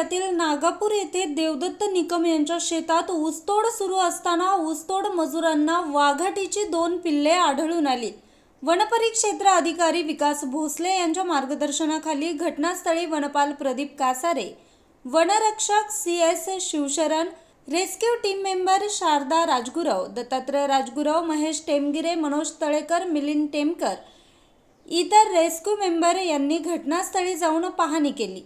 तालुक्यातील नागापूर येथे देवदत्त निकम यांच्या शेतात ऊसतोड सुरू असताना ऊसतोड मजुरांना वाघाटीची 2 पिल्ले आढळून आली। वनपरिक्षेत्र अधिकारी विकास भोसले यांच्या मार्गदर्शनाखाली घटनास्थळी वनपाल प्रदीप कासारे, वनरक्षक CS Shivsharan, rescue team member Sharda Rajgurav, Dattatray Rajgurav, Mahesh Temgire, Manoj Talekar, Milind Temkar इतर रेस्क्यू मेंबर यांनी घटनास्थळी जाऊन पाहणी केली।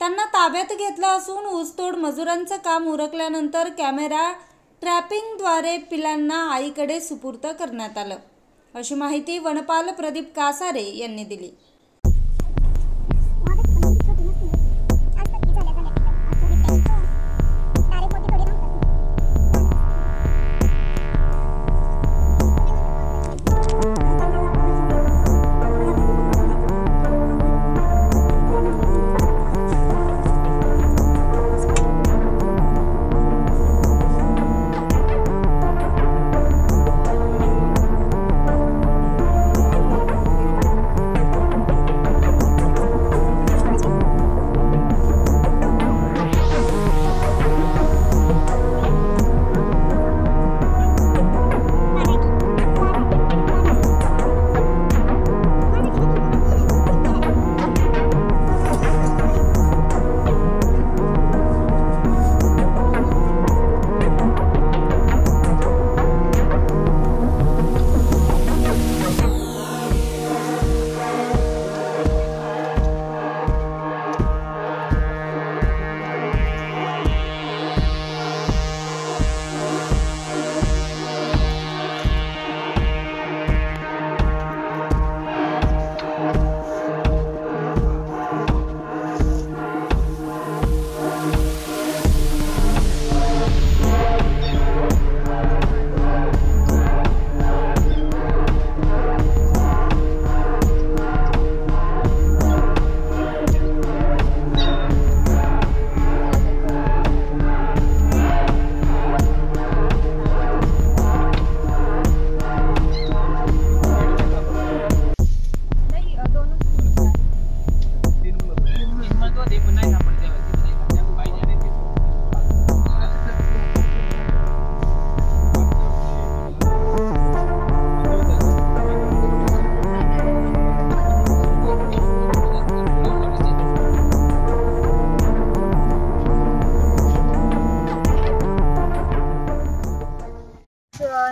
त्यांना ताब्यात घेतलं असून ऊसतोड मजुरांचं काम उरकल्यानंतर कॅमेरा ट्रॅपिंगद्वारे पिलांना आईकडे सुपूर्द करण्यात आलं, अशी माहिती वनपाल प्रदीप कासारे यांनी दिली।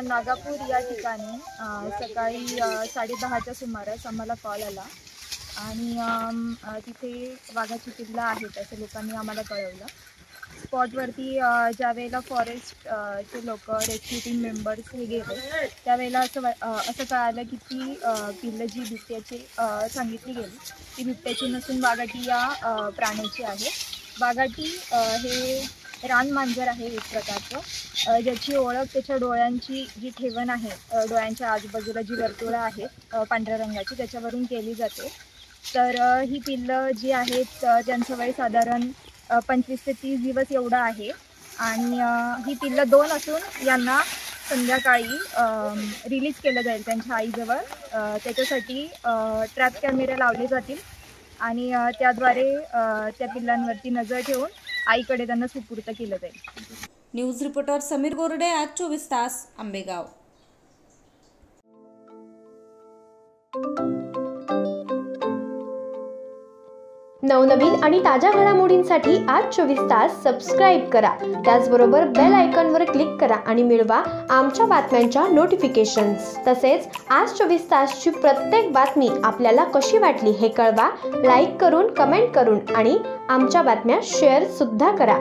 नागापूर या ठिकाणी सकाळी 10:30च्या सुमारास आम्हाला कॉल आला आणि तिथे वाघाची पिल्लं आहेत असं लोकांनी आम्हाला कळवलं। स्पॉटवरती ज्यावेळेला फॉरेस्टचे लोक, रेस्क्यू टीम मेंबर्स हे गेले त्यावेळेला असं कळालं की ती पिल्लं जी बिबट्याची सांगितली गेली ती बिबट्याची नसून वाघाटी या प्राण्याची आहे। वाघाटी हे रानमांजर आहे एक प्रकारचं, ज्याची ओळख त्याच्या डोळ्यांची जी ठेवण आहे, डोळ्यांच्या आजूबाजूला जी वर्तुळं आहेत पांढऱ्या रंगाची त्याच्यावरून केली जाते। तर ही पिल्लं जी आहेत त्यांचं वय साधारण 25 ते 30 दिवस एवढं आहे आणि ही पिल्लं 2 असून यांना संध्याकाळी रिलीज केलं जाईल त्यांच्या आईजवळ। त्याच्यासाठी ट्रॅप कॅमेरे लावले जातील आणि त्याद्वारे त्या पिल्लांवरती नजर ठेवून आईकडे त्यांना सुपूर्द केलं जाईल। न्यूज रिपोर्टर समीर गोरडे, आज 24 तास, आंबेगाव। नवनवीन आणि ताज्या घडामोडींसाठी आज 24 तास सबस्क्राईब करा। त्याचबरोबर बेल आयकॉनवर क्लिक करा आणि मिळवा आमच्या बातम्यांच्या नोटिफिकेशन्स। तसेच आज 24 तासची प्रत्येक बातमी आपल्याला कशी वाटली हे कळवा, लाईक करून, कमेंट करून आणि आमच्या बातम्या शेअर सुद्धा करा।